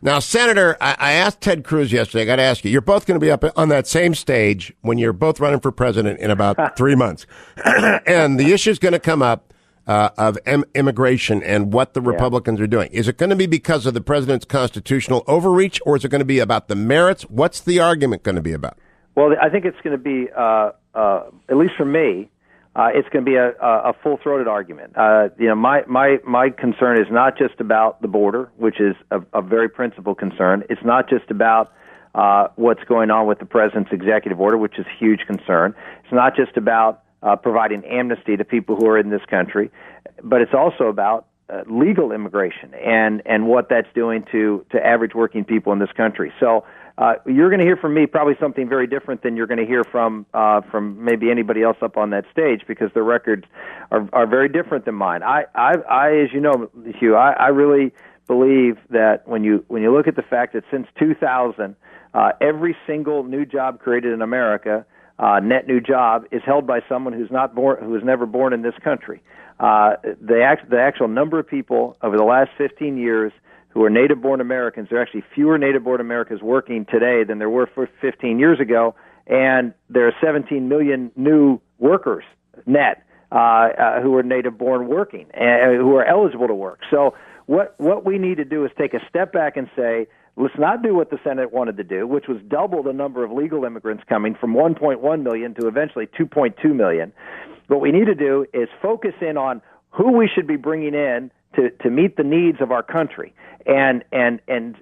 Now, Senator, I asked Ted Cruz yesterday, I got to ask you, you're both going to be up on that same stage when you're both running for president in about 3 months. And the issue is going to come up of immigration and what the Republicans are doing. Is it going to be because of the president's constitutional overreach, or is it going to be about the merits? What's the argument going to be about? Well, I think it's going to be, at least for me, it's going to be a full-throated argument. My concern is not just about the border, which is a very principal concern. It's not just about what's going on with the president's executive order, which is a huge concern. It's not just about providing amnesty to people who are in this country, but it's also about legal immigration and what that's doing to average working people in this country. So you're going to hear from me probably something very different than you're going to hear from maybe anybody else up on that stage, because the records are very different than mine. I as you know, Hugh, I really believe that when you look at the fact that since 2000, every single new job created in America, net new job, is held by someone who was never born in this country. The actual number of people over the last 15 years who are native-born Americans, there are actually fewer native-born Americans working today than there were 15 years ago, and there are 17 million new workers net who are native-born working, who are eligible to work. So what we need to do is take a step back and say, let's not do what the Senate wanted to do, which was double the number of legal immigrants coming from 1.1 million to eventually 2.2 million. What we need to do is focus in on who we should be bringing in to meet the needs of our country. And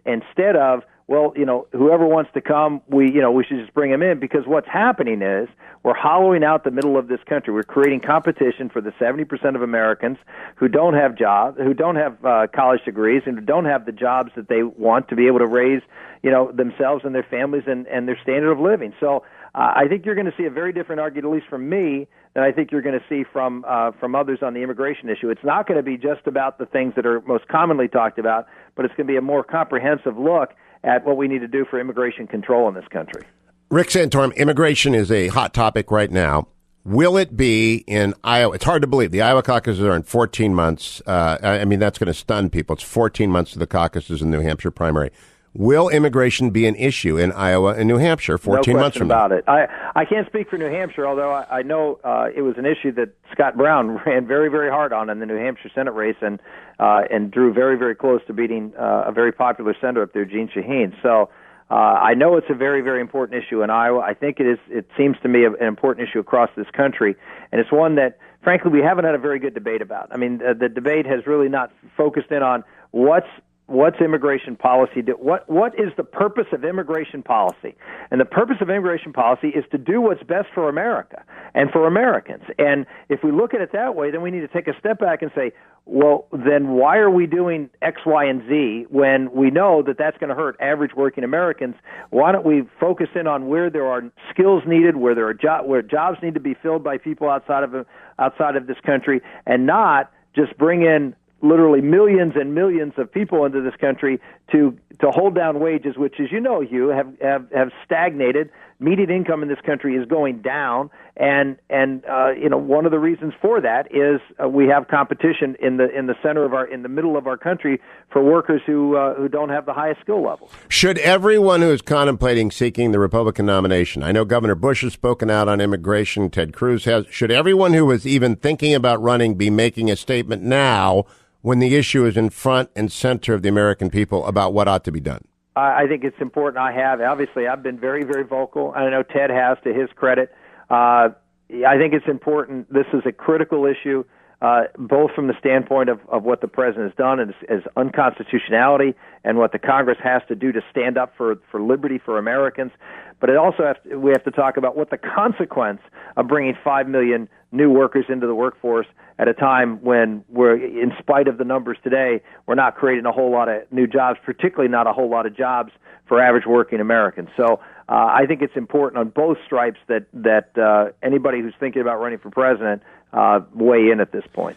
instead of, well, whoever wants to come, we should just bring them in, because what's happening is we're hollowing out the middle of this country. We're creating competition for the 70% of Americans who don't have jobs, who don't have college degrees, and who don't have the jobs that they want to be able to raise, themselves and their families and their standard of living. So I think you're going to see a very different argument, at least from me, than I think you're going to see from others on the immigration issue. It's not going to be just about the things that are most commonly talked about, but it's going to be a more comprehensive look at what we need to do for immigration control in this country. Rick Santourum, immigration is a hot topic right now. Will it be in Iowa? It's hard to believe. The Iowa caucuses are in 14 months. That's going to stun people. It's 14 months to the caucuses in the New Hampshire primary. Will immigration be an issue in Iowa and New Hampshire 14 months from now? No question about it. I can't speak for New Hampshire, although I know it was an issue that Scott Brown ran very, very hard on in the New Hampshire Senate race and drew very, very close to beating a very popular senator up there, Jeanne Shaheen. So I know it's a very, very important issue in Iowa. I think it is. It seems to me an important issue across this country, and it's one that, frankly, we haven't had a very good debate about. I mean, the debate has really not focused in on what's immigration policy? What is the purpose of immigration policy? And the purpose of immigration policy is to do what's best for America and for Americans. And if we look at it that way, then we need to take a step back and say, well, then why are we doing X, Y, and Z when we know that that's going to hurt average working Americans? Why don't we focus in on where there are skills needed, where there are where jobs need to be filled by people outside of this country, and not just bring in literally millions and millions of people into this country to hold down wages, which, as you know, Hugh, have stagnated. Median income in this country is going down, and one of the reasons for that is we have competition in the middle of our country for workers who don't have the highest skill levels. Should everyone who is contemplating seeking the Republican nomination, I know Governor Bush has spoken out on immigration, Ted Cruz has, should everyone who is even thinking about running be making a statement now when the issue is in front and center of the American people about what ought to be done? I think it's important. Obviously, I've been very, very vocal. I know Ted has, to his credit. I think it's important. This is a critical issue, both from the standpoint of what the president has done as unconstitutionality and what the Congress has to do to stand up for liberty for Americans. But we have to talk about what the consequence of bringing 5 million new workers into the workforce at a time when we're, in spite of the numbers today, we're not creating a whole lot of new jobs, particularly not a whole lot of jobs for average working Americans. So I think it's important on both stripes that anybody who's thinking about running for president weigh in at this point.